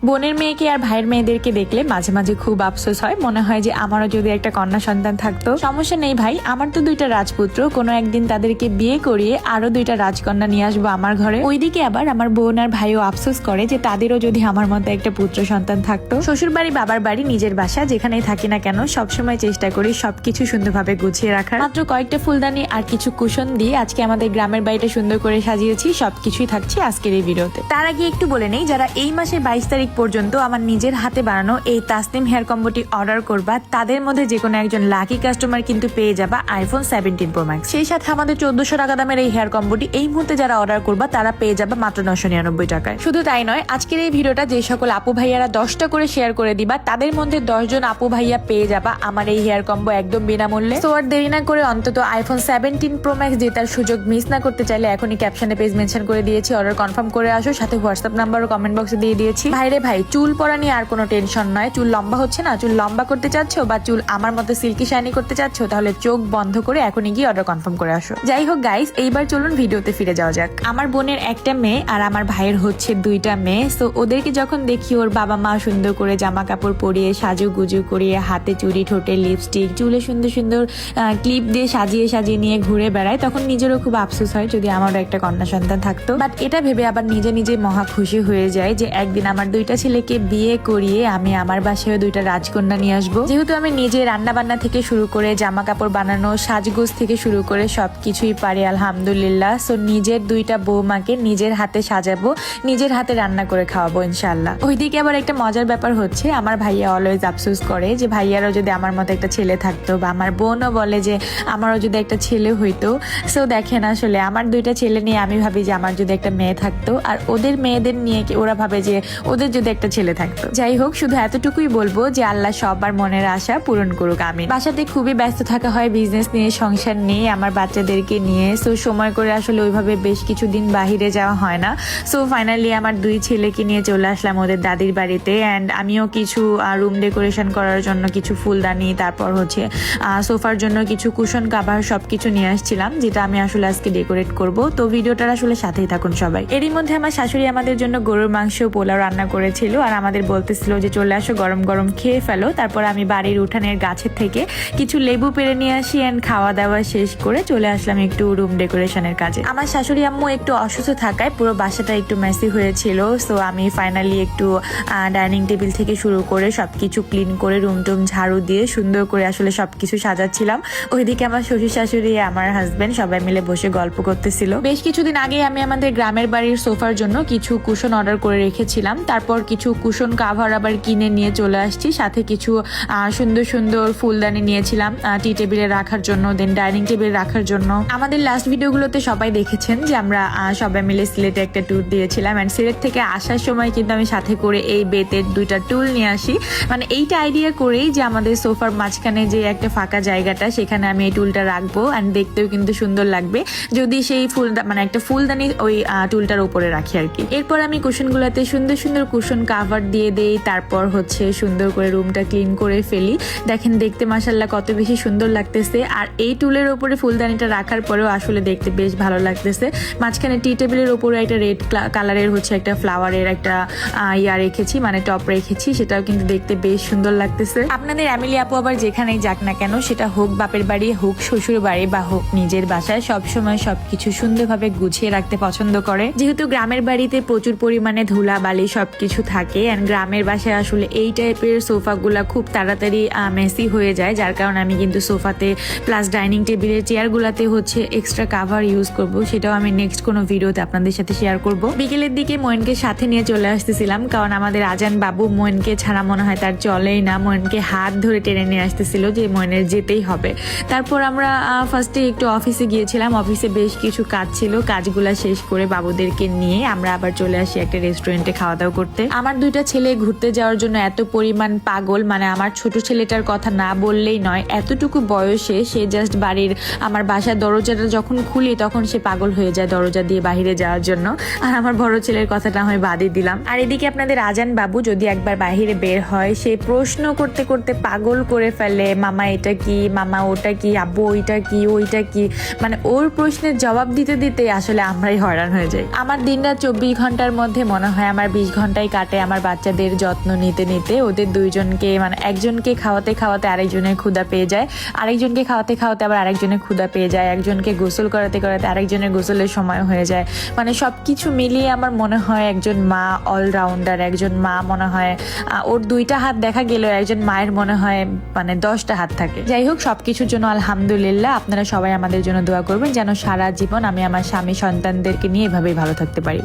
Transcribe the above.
বোনের মেয়েকে আর ভাইয়ের মেয়েদেরকে দেখলে মাঝে মাঝে খুব আফসোস হয়, মনে হয় যে আমারও যদি একটা কন্যা সন্তান থাকতো। সমস্যা নেই ভাই, আমার তো 2টা রাজপুত্র, কোনো একদিন তাদেরকে বিয়ে করিয়ে আরো 2টা রাজকন্যা নিয়ে আসবো আমার ঘরে। ওইদিকে আবার আমার বোন আর ভাইও আফসোস করে যে তাদেরও যদি আমার মতো একটা পুত্র সন্তান থাকতো। শ্বশুর বাড়ি, বাবার বাড়ি, নিজের বাসা, যেখানেই থাকি না কেন সবসময় চেষ্টা করি সবকিছু সুন্দরভাবে গুছিয়ে রাখার। মাত্র কয়েকটা ফুলদানি আর কিছু কুশন দিয়ে আজকে আমাদের গ্রামের বাড়িটা সুন্দর করে সাজিয়েছি। সবকিছুই থাকছে আজকের এই ভিডিওতে। তার আগে একটু বলে নেই, যারা এই মাসের 22 তারিখ পর্যন্ত আমার নিজের হাতে বানানো এই তাসনিম হেয়ার কম্বোটি অর্ডার করবা, তাদের মধ্যে যে কোনো একজন লাকি কাস্টমার কিন্তু পেয়ে যাবা iPhone 17 Pro Max। সেই সাথে আমাদের 1400 টাকা দামের এই হেয়ার কম্বোটি এই মুহূর্তে যারা অর্ডার করবা তারা পেয়ে যাবা মাত্র 999 টাকায়। শুধু তাই নয়, আজকের এই ভিডিওটা যে সকল আপু ভাইয়ারা 10টা করে শেয়ার করে দিবা, তাদের মধ্যে 10 জন আপু ভাইয়া পেয়ে যাবা আমার এই হেয়ার কম্বো একদম বিনামূল্যে। সো আর দেরি না করে অন্তত iPhone 17 Pro Max জেতার সুযোগ মিস না করতে চাইলে এখনই ক্যাপশনে পেজ মেনশন করে দিয়েছি, অর্ডার কনফার্ম করে আসো। সাথে হোয়াটসঅ্যাপ নাম্বারও কমেন্ট বক্সে দিয়ে দিয়েছি। ভাইরে ভাই, চুল পড়া নিয়ে আর কোনো টেনশন নয়। চুল লম্বা হচ্ছে না, চুল লম্বা করতে চাচ্ছ বা চুল আমার মতো সিল্কি শাইনি করতে চাচ্ছ, তাহলে চোখ বন্ধ করে এখনই গিয়ে অর্ডার কনফার্ম করে আসো। যাই হোক গাইস, এইবার চলুন ভিডিওতে ফিরে যাওয়া যাক। আমার বোনের একটা মেয়ে আর আমার ভাইয়ের হচ্ছে 2টা মেয়ে। সো ওদেরকে যখন দেখি ওর বাবা মা সুন্দর করে জামা কাপড় পরিয়ে সাজুগুজু করিয়ে হাতে চুড়ি, ঠোঁটে লিপস্টিক, চুলে সুন্দর সুন্দর ক্লিপ দিয়ে সাজিয়ে সাজিয়ে নিয়ে ঘুরে বেড়ায়, তখন নিজেরও খুব আফসোস হয় যদি আমারও একটা কন্যা সন্তান থাকতো। বাট এটা ভেবে আবার নিজে নিজে মহা খুশি হয়ে যায় যে একদিন আমার 2টা ছেলেকে বিয়ে করিয়ে আমি আমার বাসায় 2টা রাজকন্যা নিয়ে আসবো। যেহেতু আমি নিজে রান্না বান্না থেকে শুরু করে জামা কাপড় বানানো, সাজগোজ থেকে শুরু করে সবকিছুই পারি আলহামদুলিল্লাহ। সো নিজের 2টা বৌমাকে নিজের হাতে সাজাবো, নিজের হাতে রান্না করে খাওয়াবো ইনশাল্লাহ। ওইদিকে আবার একটা মজার ব্যাপার হচ্ছে, আমার ভাইয়া অলওয়েজ আফসোস করে যে ভাইয়ারও যদি আমার মতো একটা ছেলে থাকতো, বা আমার বোনও বলে যে আমারও যদি একটা ছেলে হইতো। সো দেখেন, আসলে আমার 2টা ছেলে নিয়ে আমি ভাবি যে আমার যদি একটা মেয়ে থাকতো, আর ওদের মেয়েদের নিয়ে ওরা ভাবে যে ওদের যদি একটা ছেলে থাকতো। যাই হোক, শুধু এতটুকুই বলবো যে আল্লাহ সবার মনের আশা পূরণ করুক, আমি বাসাতে খুবই ব্যস্ত থাকা হয় বিজনেস নিয়ে, সংসার নিয়ে, আমার বাচ্চাদেরকে নিয়ে। সো সময় করে আসলে ওইভাবে বেশ কিছুদিন বাহিরে যাওয়া হয় না। সো ফাইনালি আমার 2 ছেলেকে নিয়ে চলে আসলাম ওদের দাদির বাড়িতে। অ্যান্ড আমিও কিছু রুম ডেকোরেশন করার জন্য কিছু ফুলদানি, তারপর হচ্ছে সোফার জন্য কিছু কুশন কাভার সবকিছু নিয়ে আসছিলাম, যেটা আমি আসলে আজকে ডেকোরেট করব। তো ভিডিওটার আসলে সাথেই থাকুন সবাই। এরই মধ্যে আমার শাশুড়ি আমাদের জন্য গরুর মাংস পোলাও রান্না করেছিল, আর আমাদের বলতেছিল যে চলে আসো, গরম গরম খেয়ে ফেলো। তারপর আমি বাড়ির উঠানের গাছের থেকে কিছু লেবু পেড়ে নিয়ে আসি, অ্যান্ড খাওয়া দাওয়া শেষ করে চলে আসলাম একটু রুম ডেকোরেশনের কাজে। আমার শাশুড়ি আম্মু একটু অসুস্থ থাকায় পুরো বাসাটা একটু মেসি হয়েছিল। সো আমি ফাইনালি একটু ডাইনিং টেবিল থেকে শুরু করে সবকিছু ক্লিন করে রুম টুম ঝাড়ু দিয়ে সুন্দর করে আসলে সবকিছু সাজাচ্ছিলাম। ওইদিকে আমার শ্বশুর শাশুড়ি, আমার হাজবেন্ড সবাই মিলে বসে গল্প করতেছিল। বেশ কিছুদিন আগে আমি আমাদের গ্রামের বাড়ির সোফার জন্য কিছু কুশন অর্ডার করে রেখেছিলাম, তারপর কিছু কুশন কাভার আবার কিনে নিয়ে চলে আসছি। সাথে কিছু সুন্দর সুন্দর ফুলদানি নিয়েছিলাম টি টেবিলে রাখার জন্য, দেন ডাইনিং টেবিলে রাখার জন্য। আমাদের লাস্ট ভিডিওগুলোতে সবাই দেখেছেন যে আমরা সবাই মিলে সিলেটে একটা ট্যুর দিয়েছিলাম, অ্যান্ড সিলেট থেকে আসার সময় কিন্তু আমি সাথে করে এই বেতের 2টা টুল নিয়ে আসি। মানে এইটা আইডিয়া করেই যে আমাদের সোফার মাঝখানে যে একটা ফাঁকা জায়গাটা, সেখানে আমি এই টুলটা রাখবো, অ্যান্ড দেখতেও কিন্তু সুন্দর লাগবে যদি সেই মানে একটা ফুলদানি ওই টুলটার উপরে রাখি আর কি। এরপর আমি কুশনগুলোতে সুন্দর সুন্দর কুশন কাভার দিয়ে দেই, তারপর হচ্ছে সুন্দর করে রুমটা ক্লিন করে ফেলি। দেখেন দেখতে মাশাআল্লাহ কত বেশি সুন্দর লাগতেছে। আর এই টুলের উপরে ফুলদানিটা রাখার পরেও আসলে দেখতে বেশ ভালো লাগতেছে। মাঝখানে টি টেবিলের উপরে একটা রেড কালারের হচ্ছে একটা ফ্লাওয়ারের একটা রেখেছি, মানে টপ রেখেছি, সেটাও কিন্তু দেখতে বেশ সুন্দর লাগতেছে। আপনাদের এমিলি আপু আবার যেখানেই যাক না কেন, সেটা হোক বাপের বাড়ি, হোক শ্বশুর বাড়ি, বা হোক নিজের বাসায়, সবসময় সবকিছু সুন্দরভাবে গুছিয়ে রাখতে পছন্দ করে। যেহেতু গ্রামের বাড়িতে প্রচুর পরিমাণে ধুলা বালি সবকিছু থাকে, এন্ড গ্রামের বাসায় আসলে এই টাইপের সোফাগুলা খুব তাড়াতাড়ি মেসি হয়ে যায়, যার কারণে আমি কিন্তু সোফাতে প্লাস ডাইনিং টেবিলের চেয়ারগুলাতে হচ্ছে এক্সট্রা কাভার ইউজ করব। সেটাও আমি নেক্সট কোনো ভিডিওতে আপনাদের সাথে শেয়ার করব। বিকেলের দিকে ময়নকে সাথে নিয়ে চলে আসতেছিলাম, কারণ আমাদের আজান বাবু ময়নকে ছাড়া মনে হয় তার চলেই না। ময়নকে হাত ধরে টেনে নিয়ে আসতেছিল যে ময়নের যেতেই হবে। তারপর আমরা ফার্স্টে একটু অফিসে গিয়েছিলাম, অফিসে বেশ কিছু কাজ ছিল, কাজগুলা শেষ করে বাবুদেরকে নিয়ে আমরা আবার চলে আসি একটা রেস্টুরেন্টে খাওয়া দাওয়া করতে। আমার 2টা ছেলে ঘুরতে যাওয়ার জন্য এত পরিমাণ পাগল, মানে আমার ছোট ছেলেটার কথা না বললেই নয়। এতটুকু বয়সে সে জাস্ট বাড়ির আমার বাসার দরজাটা যখন খুলি তখন সে পাগল হয়ে যায় দরজা দিয়ে বাহিরে যাওয়ার জন্য। আর আমার বড় ছেলের কথাটা আমি বাদই দিলাম। আর এদিকে আপনাদের আজান বাবু যদি একবার বাহিরে বের হয়, সে প্রশ্ন করতে করতে পাগল করে ফেলে, মামা এটা কি, মামা ওটা কি, আব্বু ওইটা কি, ওইটা কি। মানে ওর প্রশ্নের জবাব দিতে দিতে আসলে আমরাই হয়রান হয়ে যাই। আমার দিনরাত 24 ঘন্টার মধ্যে মনে হয় আমার 20 ঘন্টাই কাটে আমার বাচ্চাদের যত্ন নিতে নিতে। ওদের দুইজনকে মানে একজনকে খাওয়াতে খাওয়াতে আরেকজনের ক্ষুধা পেয়ে যায়, আরেকজনকে খাওয়াতে খাওয়াতে আবার আরেকজনের ক্ষুধা পেয়ে যায়, একজনকে গোসল করাতে করাতে আরেকজনের গোসলের সময় হয়ে যায়। মানে সবকিছু মিলিয়ে আমার মনে হয় একজন মা অলরাউন্ডার, একজন মা মনে হয় ওর 2টা হাত দেখা গেলেও একজন মায়ের মনে হয় মানে 10টা হাত থাকে। যাই হোক, সবকিছুর জন্য আলহামদুলিল্লাহ। আপনারা সবাই আমাদের জন্য দোয়া করবেন যেন সারা জীবন আমি আমার স্বামী সন্তানদেরকে নিয়ে এভাবেই ভালো থাকতে পারি।